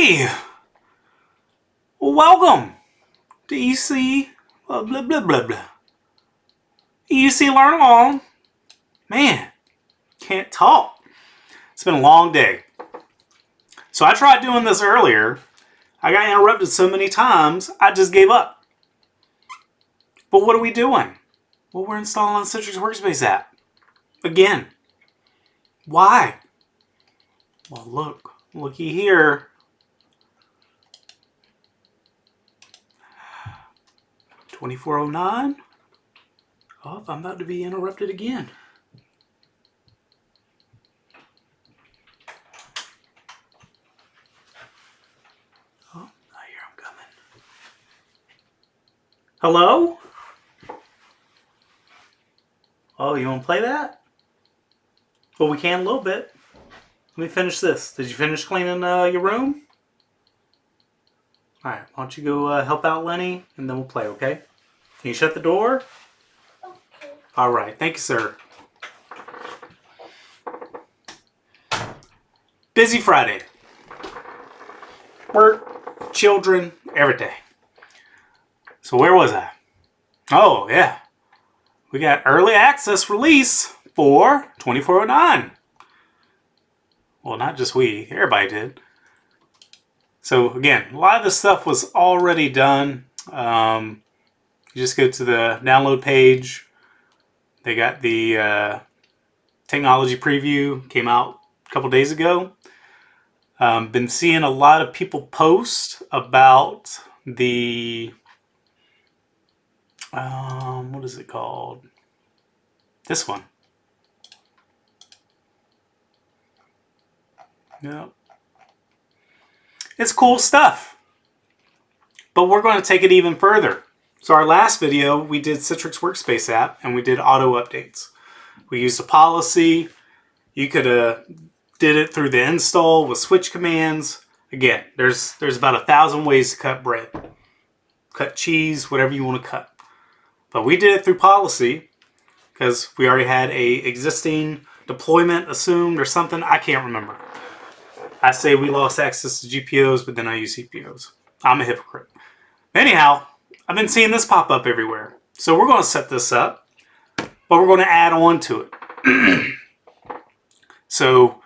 Hey, welcome to EC blah blah blah blah blah. EC Learn Along. Man, can't talk. It's been a long day. So I tried doing this earlier. I got interrupted so many times, I just gave up. But what are we doing? Well, we're installing the Citrix Workspace app. Again. Why? Well, looky here. 2409. Oh, I'm about to be interrupted again. Oh, I hear him coming. Hello? Oh, you want to play that? Well, we can a little bit. Let me finish this. Did you finish cleaning your room? Alright, why don't you go help out Lenny, and then we'll play, okay? Can you shut the door? Okay. Alright, thank you, sir. Busy Friday. Work, children, every day. So where was I? Oh, yeah. We got early access release for 2409. Well, not just we. Everybody did. So again, a lot of this stuff was already done. You just go to the download page. They got the technology preview. Came out a couple days ago. Been seeing a lot of people post about the what is it called? This one. Yep. It's cool stuff. But we're going to take it even further. So our last video, we did Citrix Workspace app and we did auto updates. We used a policy. You could have did it through the install with switch commands. Again, there's about 1,000 ways to cut bread. Cut cheese, whatever you want to cut. But we did it through policy because we already had a existing deployment assumed or something. I can't remember. I say we lost access to GPOs, but then I use CPOs. I'm a hypocrite. Anyhow, I've been seeing this pop up everywhere. So we're going to set this up, but we're going to add on to it. So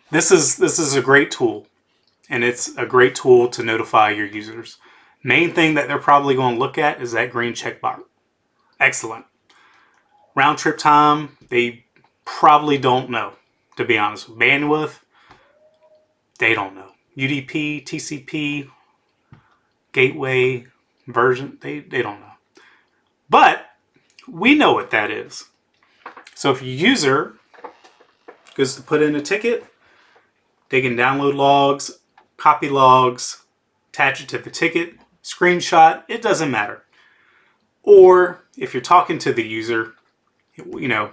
this is a great tool, and it's a great tool to notify your users. Main thing that they're probably going to look at is that green check box. Excellent. Round trip time, they probably don't know, to be honest. Bandwidth, they don't know. UDP, TCP, gateway, version, they don't know. But we know what that is. So if your user goes to put in a ticket, they can download logs, copy logs, attach it to the ticket, screenshot, it doesn't matter. Or if you're talking to the user, you know,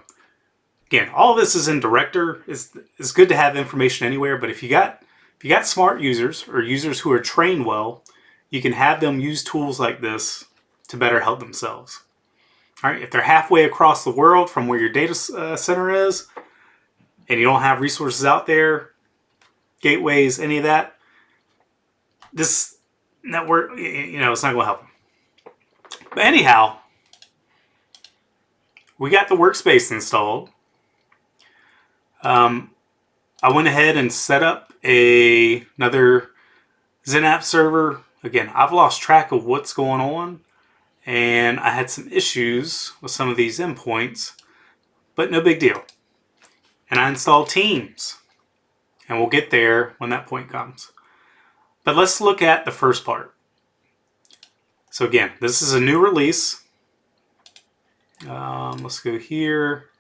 again, all this is in Director. It's good to have information anywhere, but if you got smart users or users who are trained well, you can have them use tools like this to better help themselves. All right, if they're halfway across the world from where your data center is, and you don't have resources out there, gateways, any of that, this network, you know, it's not going to help them. But anyhow, we got the workspace installed. I went ahead and set up another XenApp server. Again, I've lost track of what's going on, and I had some issues with some of these endpoints, but no big deal. And I installed Teams, and we'll get there when that point comes. But let's look at the first part. So again, this is a new release. Let's go here,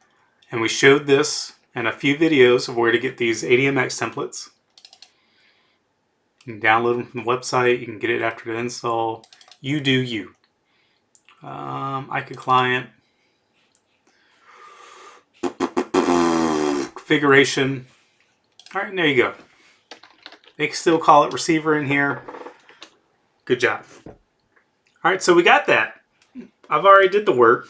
and we showed this in a few videos of where to get these ADMX templates. You can download them from the website. You can get it after the install. You do you. ICA client. Configuration. All right, there you go. They can still call it receiver in here. Good job. All right, so we got that. I've already did the work.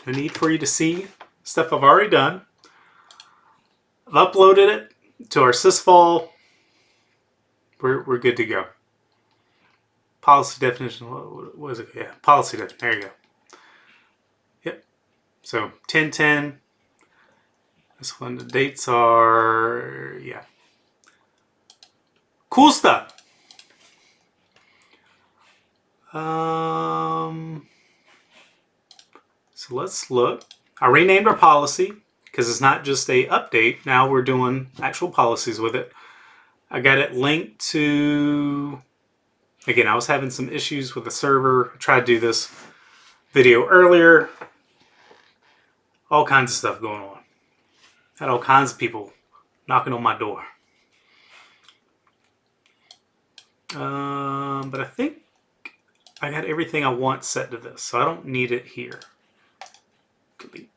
No need for you to see stuff I've already done. I've uploaded it to our sysvol. We're good to go. Policy definition. What is it? Yeah, policy definition. There you go. Yep. So 1010. This one, the dates are, yeah. Cool stuff. So let's look. I renamed our policy because it's not just a update. Now we're doing actual policies with it. I got it linked to, again, I was having some issues with the server. I tried to do this video earlier. All kinds of stuff going on. Had all kinds of people knocking on my door. But I think I got everything I want set to this, so I don't need it here. Delete.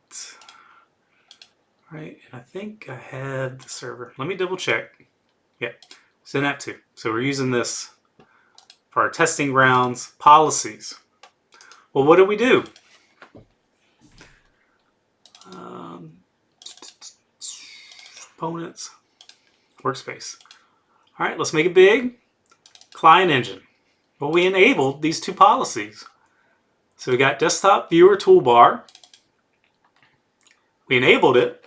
All right, and I think I have the server. Let me double check. Yep, Synapse 2. So we're using this for our testing grounds, policies. Well, what do we do? Components, workspace. All right, let's make it big. Client engine. Well, we enabled these two policies. So we got desktop viewer toolbar. We enabled it.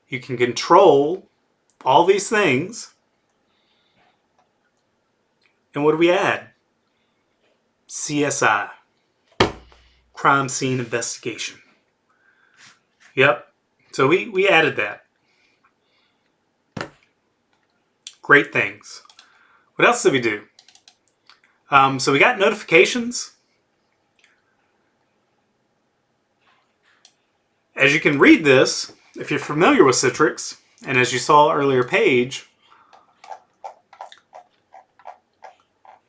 You can control all these things. And what do we add? CSI. Crime Scene Investigation. Yep. So we added that. Great things. What else did we do? So we got notifications. As you can read this, if you're familiar with Citrix, and as you saw earlier page,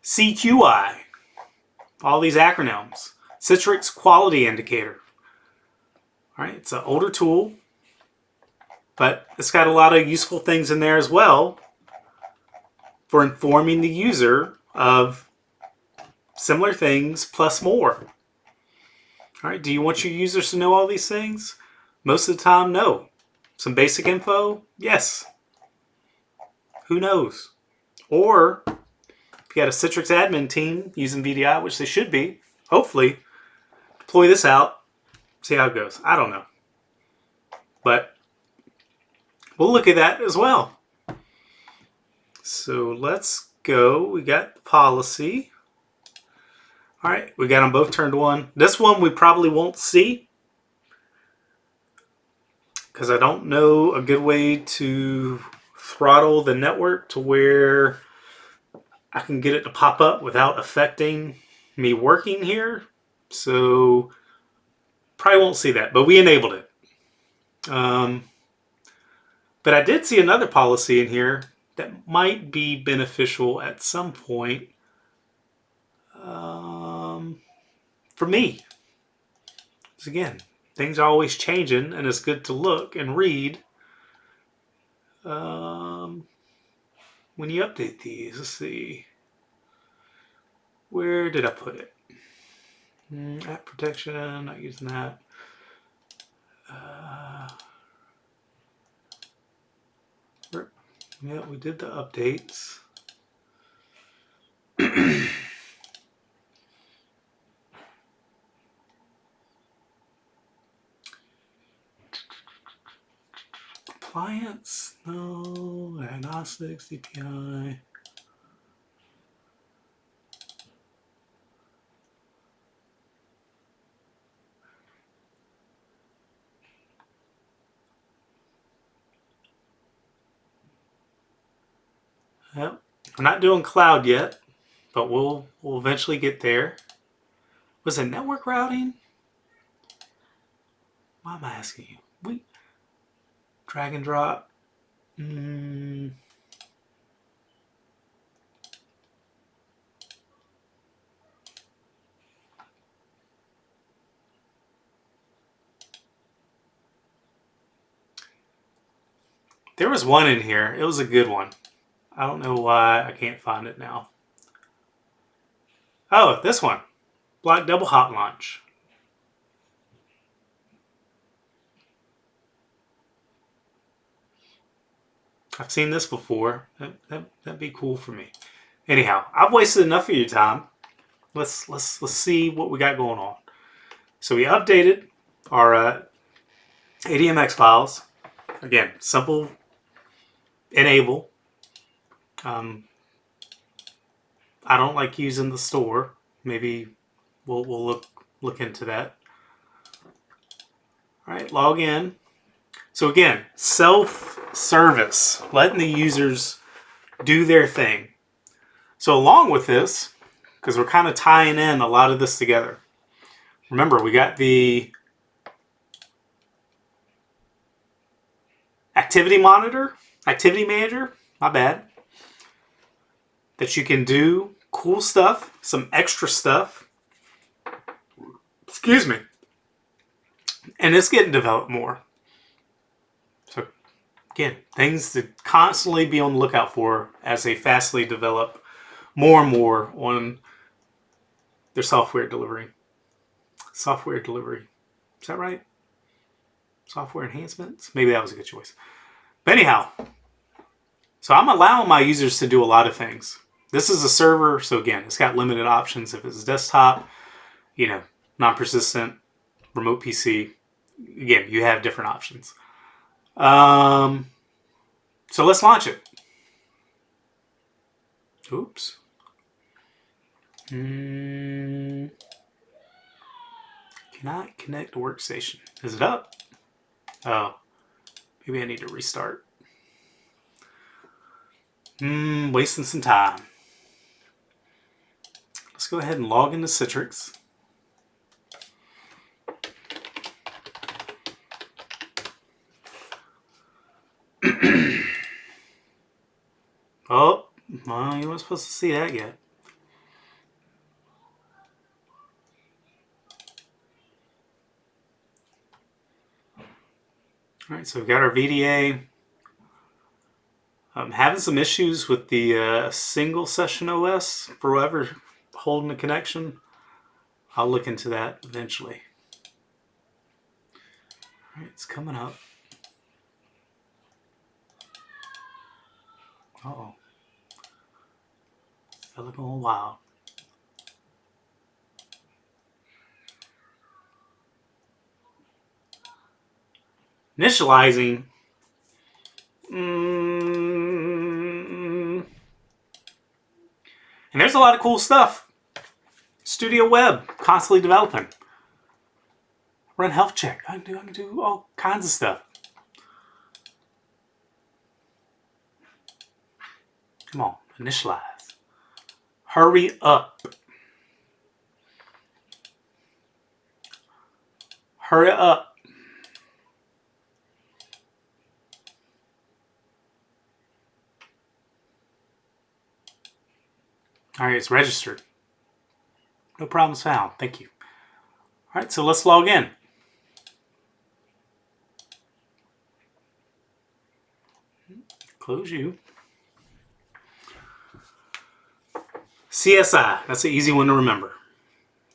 CQI, all these acronyms, Citrix Quality Indicator. All right, it's an older tool, but it's got a lot of useful things in there as well for informing the user of similar things plus more. All right, do you want your users to know all these things? Most of the time, no. Some basic info, yes. Who knows? Or if you got a Citrix admin team using VDI, which they should be, hopefully, deploy this out, see how it goes. I don't know. But we'll look at that as well. So let's go. We got the policy. All right, we got them both turned on. This one we probably won't see because I don't know a good way to throttle the network to where I can get it to pop up without affecting me working here. So probably won't see that, but we enabled it. But I did see another policy in here that might be beneficial at some point for me. Because again, things are always changing, and it's good to look and read when you update these. Let's see. Where did I put it? App protection, not using that. Yeah, we did the updates. Compliance, no. Diagnostics, DPI. Yep. We're not doing cloud yet, but we'll eventually get there. Was it network routing? Why am I asking you? We drag and drop. There was one in here. It was a good one. I don't know why I can't find it now. Oh, this one. Block double hot launch. I've seen this before. That'd be cool for me. Anyhow, I've wasted enough of your time. Let's see what we got going on. So we updated our ADMX files. Again, simple enable. I don't like using the store. Maybe we'll look into that. All right, log in. So again, self-service, letting the users do their thing. So along with this, because we're kind of tying in a lot of this together. Remember, we got the activity manager, my bad, that you can do cool stuff, some extra stuff. Excuse me. And it's getting developed more. So again, things to constantly be on the lookout for as they fastly develop more and more on their software delivery. Software delivery. Is that right? Software enhancements? Maybe that was a good choice. But anyhow, so I'm allowing my users to do a lot of things. This is a server, so again, it's got limited options. If it's desktop, non-persistent, remote PC, again, you have different options. So let's launch it. Oops. Cannot connect workstation. Is it up? Oh, maybe I need to restart. Wasting some time. Let's go ahead and log into Citrix. Oh, well, you weren't supposed to see that yet. All right, so we've got our VDA. I'm having some issues with the single session OS for whoever holding the connection. I'll look into that eventually. All right, it's coming up. Uh-oh. Felt like a little wild. Initializing. And there's a lot of cool stuff. Studio Web, constantly developing. Run health check. I can do all kinds of stuff. Come on, initialize. Hurry up. Hurry up. All right, it's registered. No problems found. Thank you. All right, so let's log in. Close you. CSI. That's an easy one to remember.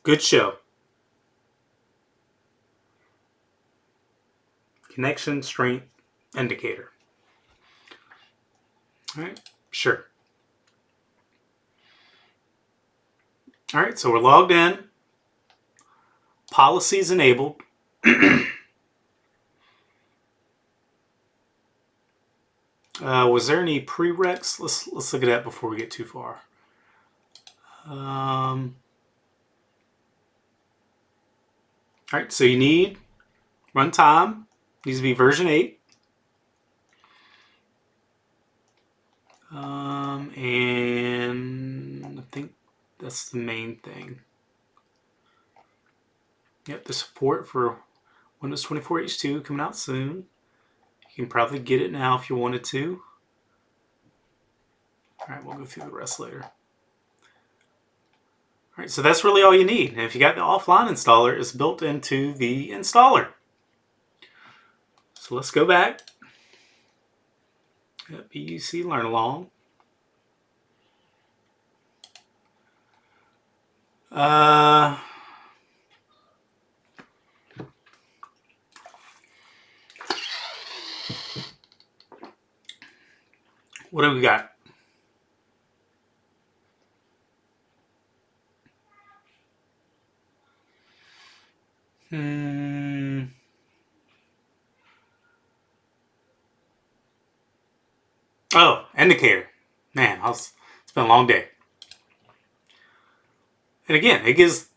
Good show. Connection strength indicator. All right, sure. All right, so we're logged in. Policies enabled. Was there any prereqs? Let's look at that before we get too far. All right, so you need runtime. Needs to be version 8. And I think that's the main thing. Yep, the support for Windows 24 H2 coming out soon. You can probably get it now if you wanted to. All right, we'll go through the rest later. All right, so that's really all you need. And if you got the offline installer, it's built into the installer. So let's go back. BUC Learn Along. What do we got? Oh, indicator. Man, it's been a long day. And again, it gives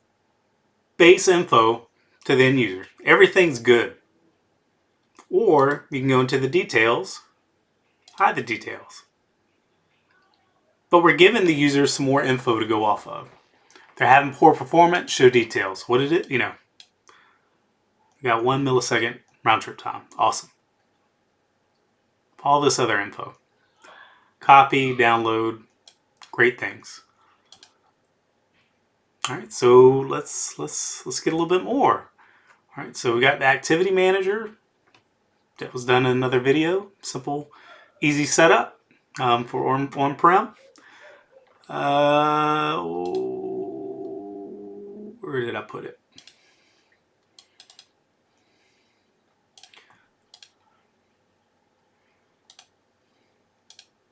base info to the end user. Everything's good. Or you can go into the details, hide the details. But we're giving the user some more info to go off of. If they're having poor performance, show details. What did it, we got 1 millisecond round trip time. Awesome. All this other info. Copy, download, great things. All right, so let's get a little bit more. All right, so we got the activity manager. That was done in another video. Simple, easy setup for on-prem. Where did I put it?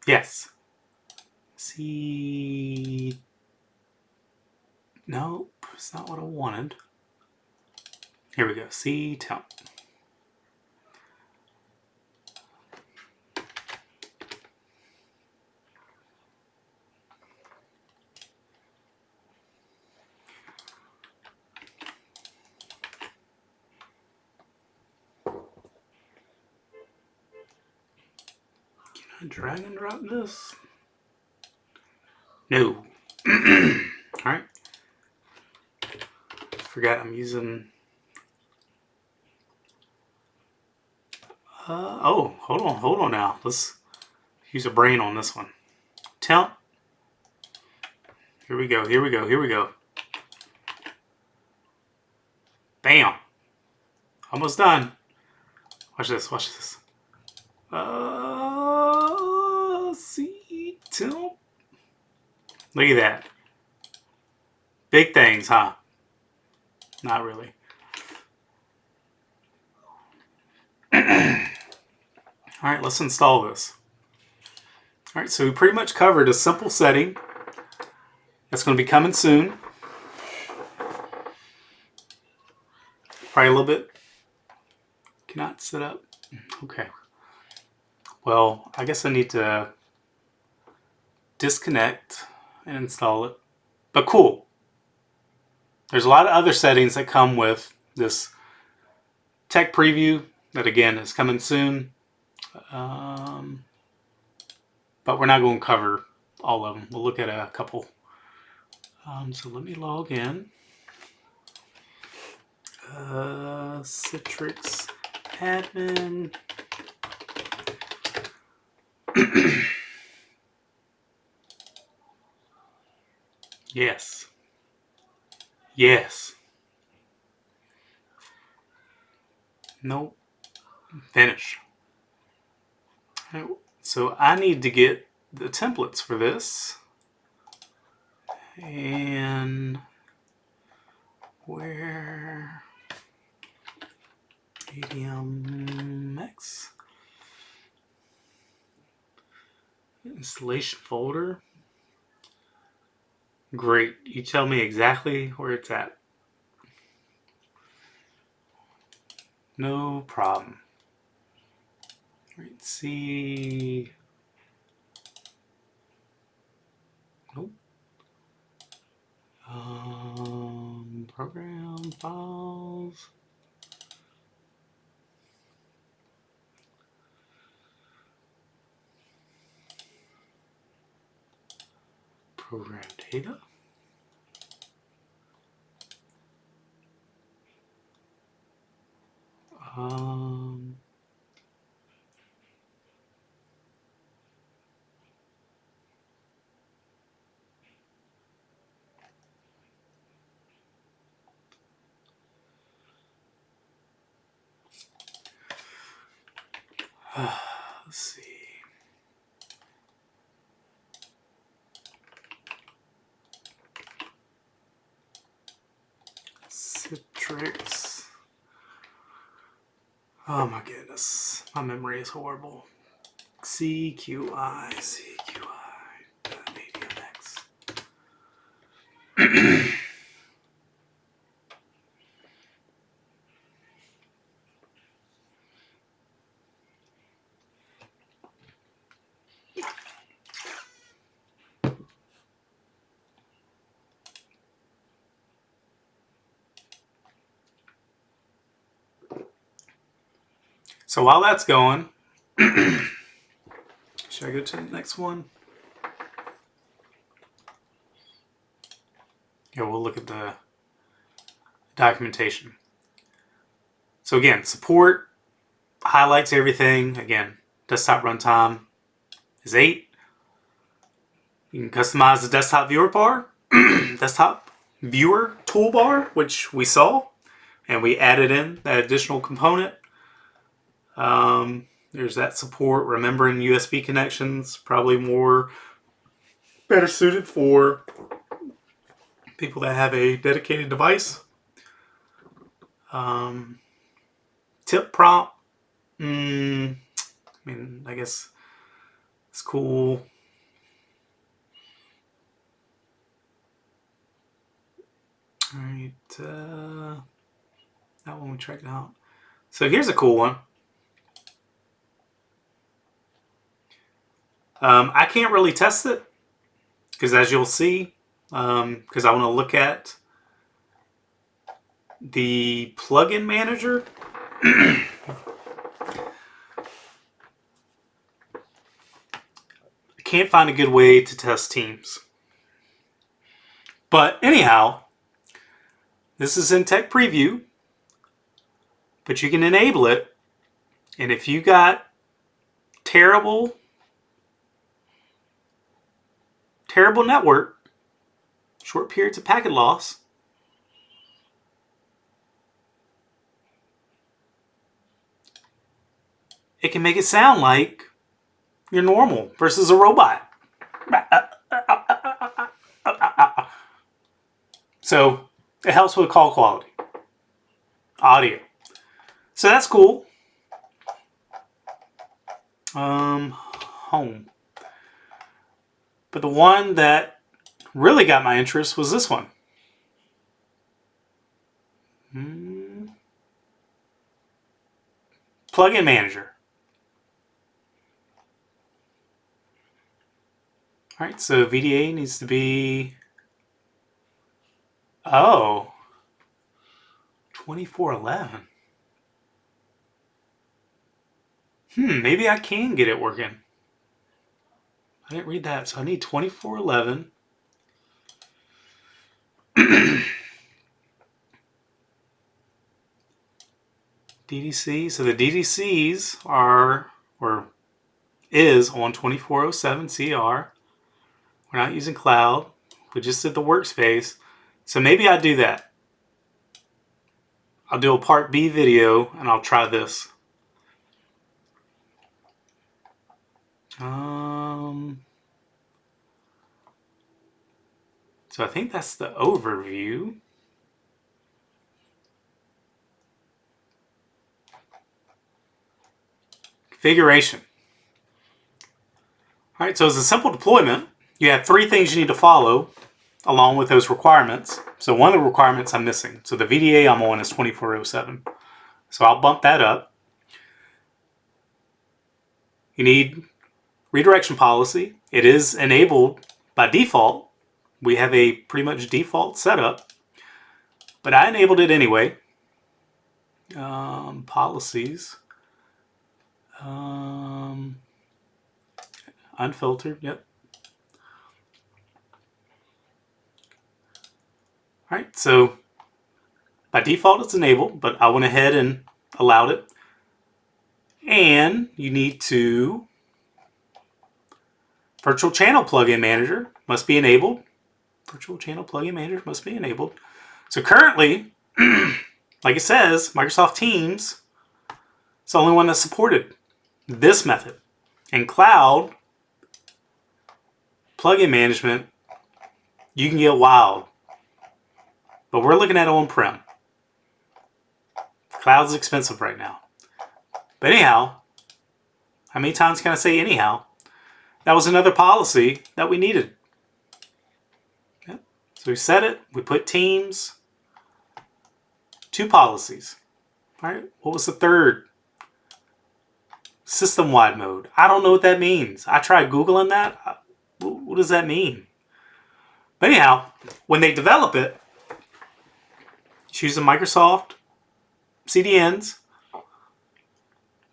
Yes. See, nope, it's not what I wanted. Here we go. See temp. Can I drag and drop this? No. Alright. Forgot I'm using... oh, hold on now. Let's use a brain on this one. Temp. Here we go. Bam. Almost done. Watch this. See, temp. Look at that. Big things, huh? Not really. Alright, let's install this. Alright, so we pretty much covered a simple setting that's going to be coming soon. Probably a little bit. Cannot set up. Okay. Well, I guess I need to disconnect and install it. But cool. There's a lot of other settings that come with this tech preview that, again, is coming soon. But we're not going to cover all of them. We'll look at a couple. So let me log in. Citrix admin. Yes. Nope. Finish. So I need to get the templates for this. And where? ADMX. Installation folder. Great. You tell me exactly where it's at. No problem. Let's see. Nope. Program files. Program data. Let's see. Citrix. Oh my goodness. My memory is horrible. CQI.ADMX. So while that's going, should I go to the next one? Yeah, we'll look at the documentation. So again, support highlights everything. Again, desktop runtime is 8. You can customize the desktop viewer bar, desktop viewer toolbar, which we saw, and we added in that additional component. There's that support, remembering USB connections, probably better suited for people that have a dedicated device. Tip prompt, I mean, I guess it's cool. All right, that one we checked out. So here's a cool one. I can't really test it because, as you'll see, because I want to look at the plugin manager. I can't find a good way to test Teams. But anyhow, this is in Tech Preview, but you can enable it. And if you got terrible network, short periods of packet loss, it can make it sound like you're normal versus a robot. So it helps with call quality, audio. So that's cool. Home. But the one that really got my interest was this one. Plugin Manager. All right, so VDA needs to be, 2411. Maybe I can get it working. I didn't read that, so I need 2411. DDC, so the DDCs is on 2407 CR. We're not using cloud. We just did the workspace. So maybe I do that. I'll do a part B video and I'll try this. So I think that's the overview. Configuration. All right, so as a simple deployment, you have 3 things you need to follow along with those requirements. So one of the requirements I'm missing. So the VDA I'm on is 2407. So I'll bump that up. You need redirection policy. It is enabled by default. We have a pretty much default setup, but I enabled it anyway. Policies. Unfiltered, yep. All right, so by default it's enabled, but I went ahead and allowed it. And you need to, Virtual Channel Plugin Manager must be enabled. Virtual Channel Plugin Manager must be enabled. So currently, like it says, Microsoft Teams is the only one that's supported this method. In cloud plugin management, you can get wild. But we're looking at on-prem. Cloud's expensive right now. But anyhow, How many times can I say anyhow? That was another policy that we needed. Yep. So we set it. We put teams. 2 policies. All right. What was the third? System-wide mode. I don't know what that means. I tried Googling that. What does that mean? But anyhow, when they develop it, it's using Microsoft CDNs.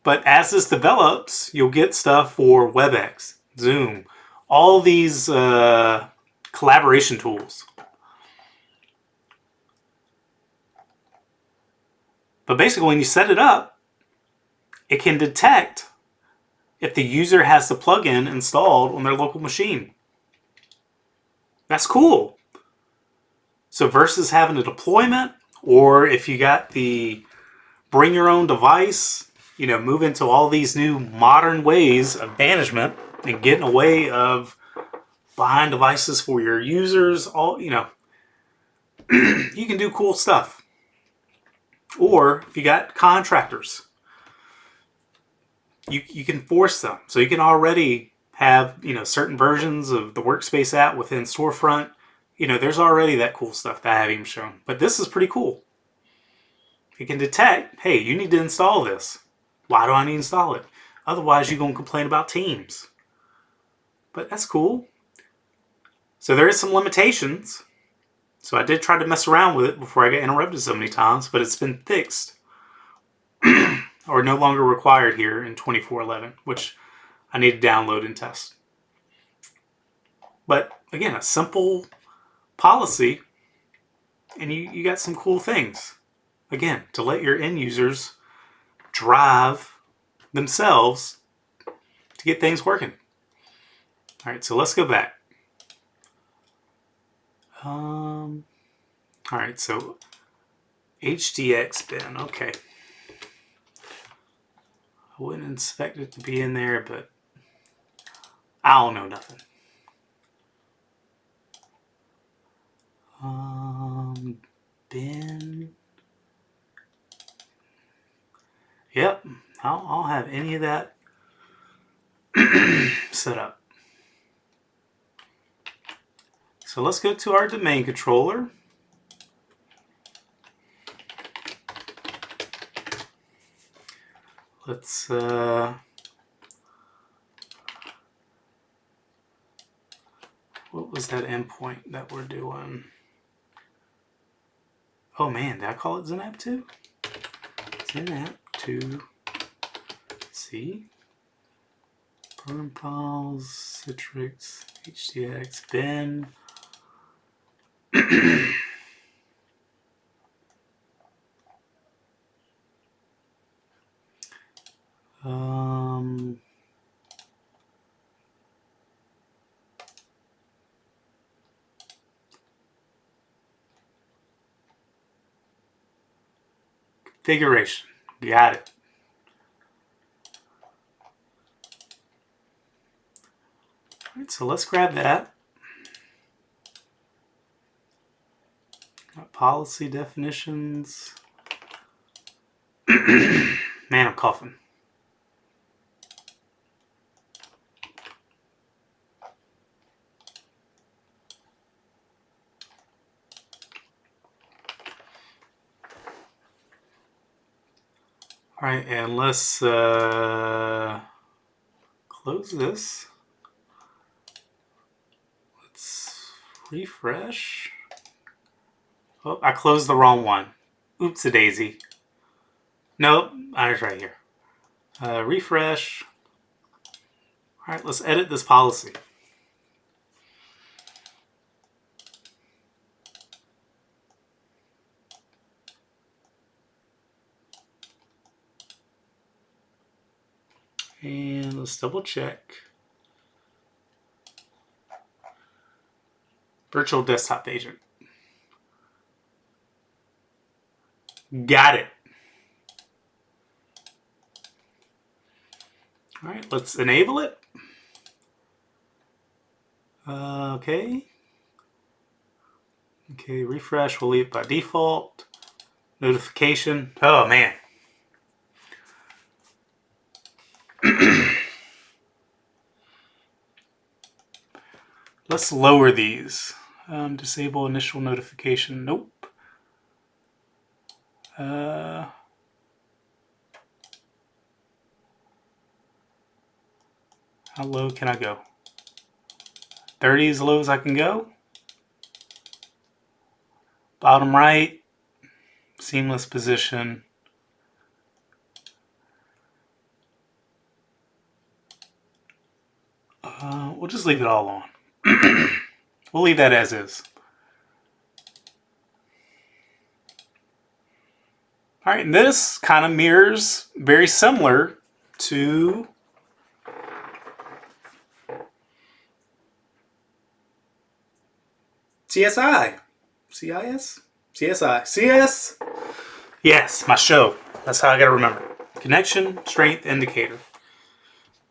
But as this develops, you'll get stuff for WebEx, Zoom, all these collaboration tools. But basically, when you set it up, it can detect if the user has the plugin installed on their local machine. That's cool. So versus having a deployment, or if you got the bring your own device, move into all these new modern ways of management and getting away of buying devices for your users, you can do cool stuff. Or if you got contractors, you can force them. So you can already have, certain versions of the Workspace app within Storefront. There's already that cool stuff that I haven't even shown. But this is pretty cool. It can detect, hey, you need to install this. Why do I need to install it? Otherwise, you're going to complain about Teams. But that's cool. So there is some limitations. So I did try to mess around with it before I got interrupted so many times, but it's been fixed. Or no longer required here in 24.11, which I need to download and test. But again, a simple policy, and you got some cool things. Again, to let your end users drive themselves to get things working. All right, so let's go back. All right, so HDX bin, okay. I wouldn't expect it to be in there, but I don't know nothing. Bin. Yep, I'll have any of that set up. So let's go to our domain controller. Let's what was that endpoint that we're doing? Oh man, did I call it Zenap 2? Zenap 2. See? Burn files, Citrix, HDX, bin. Configuration. Got it. All right, so let's grab that. Got policy definitions. Man, I'm coughing. All right, and let's close this. Let's refresh. Oh, I closed the wrong one. Oops-a-daisy. Nope, I was right here. Refresh. All right, let's edit this policy. And let's double check. Virtual desktop agent. Got it. All right, let's enable it. Okay. Okay, refresh. We'll leave it by default. Notification. Oh, man. Let's lower these. Disable initial notification. Nope. How low can I go? 30 is as low as I can go. Bottom right, seamless position. We'll just leave it all on. We'll leave that as is. All right, and this kind of mirrors very similar to CSI. CIS? CSI. CS? Yes, my show. That's how I got to remember. Connection Strength Indicator.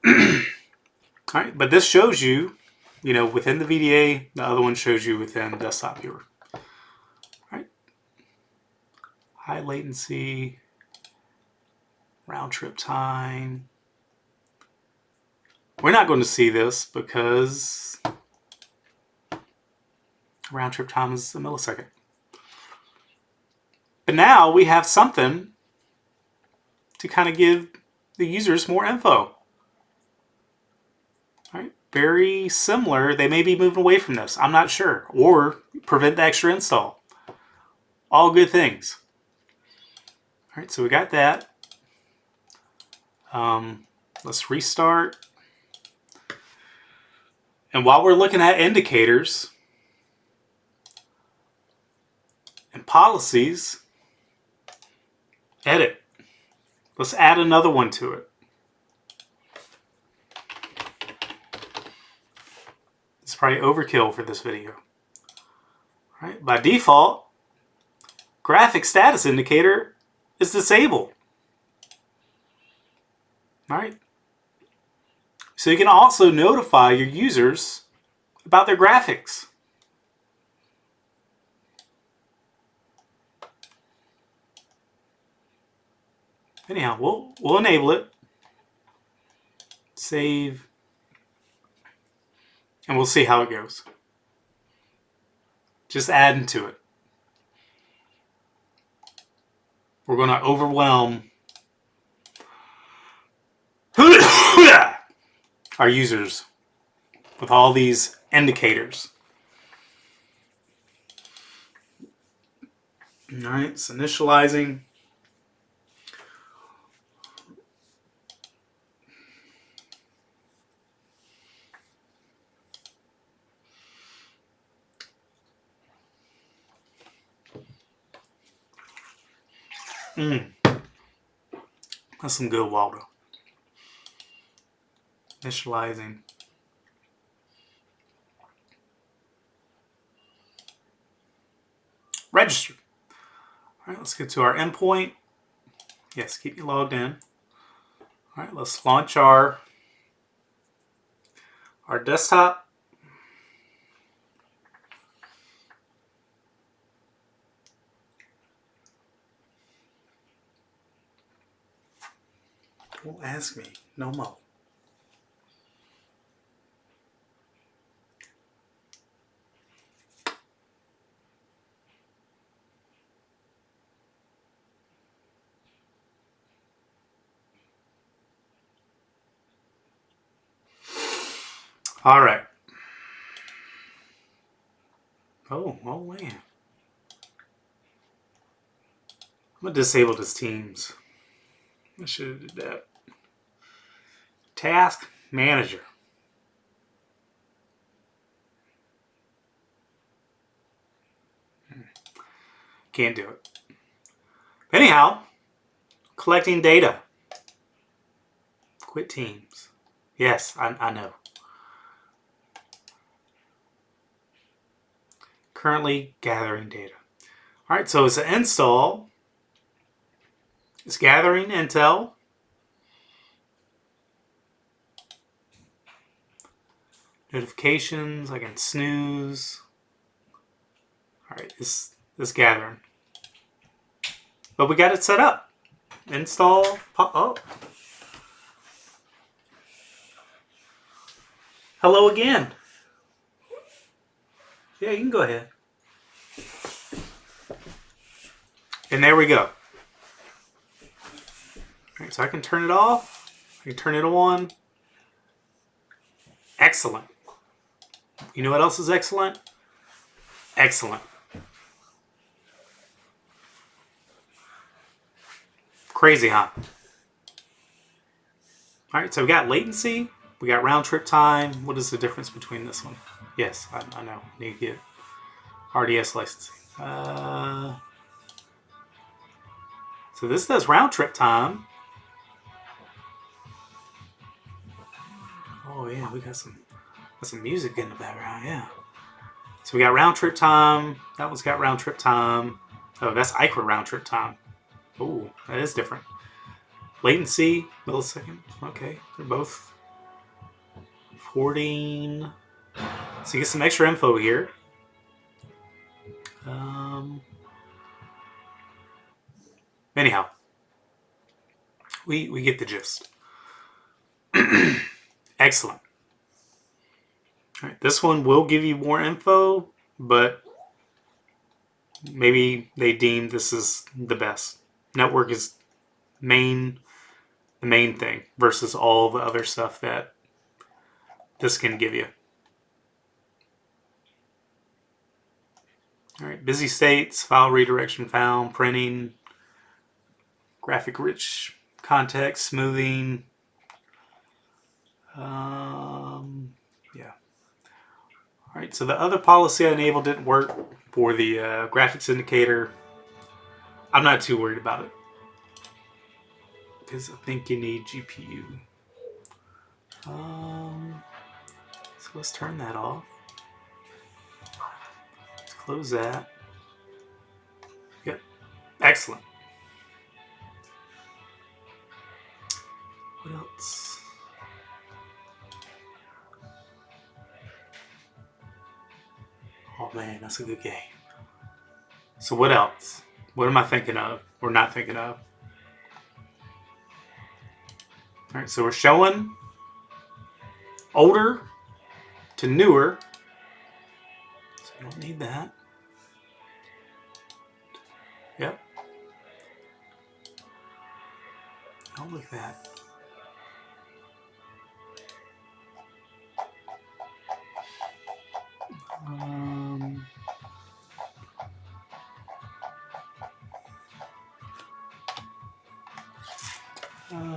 All right, but this shows you, within the VDA. The other one shows you within Desktop Viewer. All right. High latency, round trip time. We're not going to see this because round trip time is a millisecond. But now we have something to kind of give the users more info. All right, very similar. They may be moving away from this. I'm not sure. Or prevent the extra install. All good things. All right, so we got that. Let's restart. And while we're looking at indicators and policies, edit. Let's add another one to it. It's probably overkill for this video. All right, by default, graphic status indicator is disabled. All right. So you can also notify your users about their graphics. Anyhow, we'll enable it. Save. And we'll see how it goes. Just adding to it. We're going to overwhelm our users with all these indicators. All right, it's initializing. That's some good Waldo. Initializing. Register. All right, let's get to our endpoint. Yes, keep you logged in. All right, let's launch our desktop. Don't ask me no more. All right. Oh man. I'm gonna disable this Teams. I should have did that. Task Manager. Can't do it. Anyhow, collecting data. Quit Teams. Yes, I know. Currently gathering data. All right, so it's an install. It's gathering intel. Notifications, I can snooze. All right, this gathering. But we got it set up. Install, oh. Hello again. Yeah, you can go ahead. And there we go. All right, so I can turn it off. I can turn it on. Excellent. You know what else is excellent? Excellent. Crazy, huh? All right, so we got latency. We got round trip time. What is the difference between this one? Yes, I know. I need to get RDS licensing. So this does round trip time. Oh yeah, we got some music in the background. Yeah. So we got round trip time. That one's got round trip time. Oh, that's ICRA round trip time. Oh, that is different. Latency, millisecond. Okay, they're both 14. So you get some extra info here. Anyhow, we get the gist. Excellent. All right, this one will give you more info, but maybe they deem this is the best. Network is the main thing versus all the other stuff that this can give you. All right, busy states, file redirection found, printing, graphic rich context, smoothing. Yeah. All right, so the other policy I enabled didn't work for the graphics indicator. I'm not too worried about it because I think you need GPU. So let's turn that off. Let's close that. Yep, excellent. What else? Oh man, that's a good game. So what else? What am I thinking of or not thinking of? All right, so we're showing older to newer. So I don't need that. Yep. Don't look at that.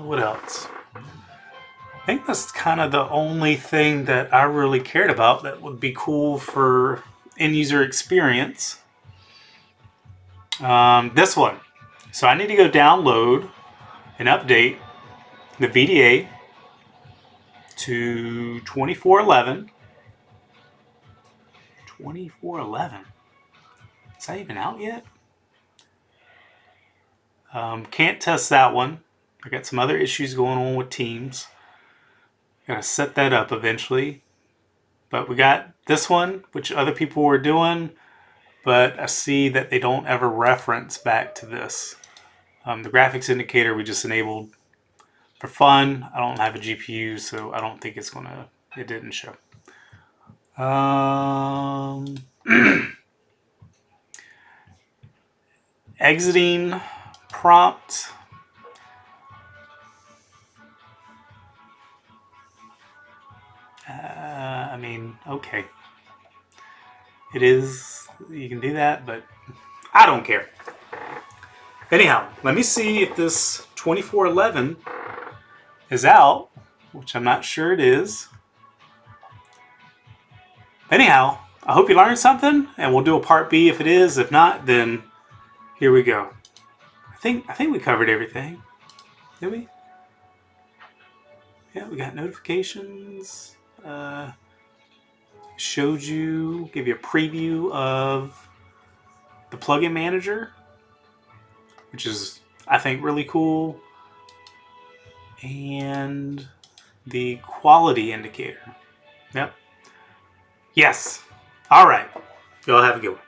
What else? I think that's kind of the only thing that I really cared about that would be cool for end user experience. This one. So I need to go download and update the VDA to 2411. 2411? Is that even out yet? Can't test that one. I got some other issues going on with Teams. Gotta set that up eventually. But we got this one, which other people were doing, but I see that they don't ever reference back to this. The graphics indicator we just enabled for fun. I don't have a GPU, so I don't think it's gonna, it didn't show. Exiting prompt. I mean, okay. It is, you can do that, but I don't care. Anyhow, let me see if this 2411 is out, which I'm not sure it is. Anyhow, I hope you learned something, and we'll do a part B if it is. If not, then here we go. I think we covered everything. Did we? Yeah, we got notifications. Showed you, give you a preview of the plugin manager, which is, I think, really cool. And the quality indicator. Yep. Yes. All right. Y'all have a good one.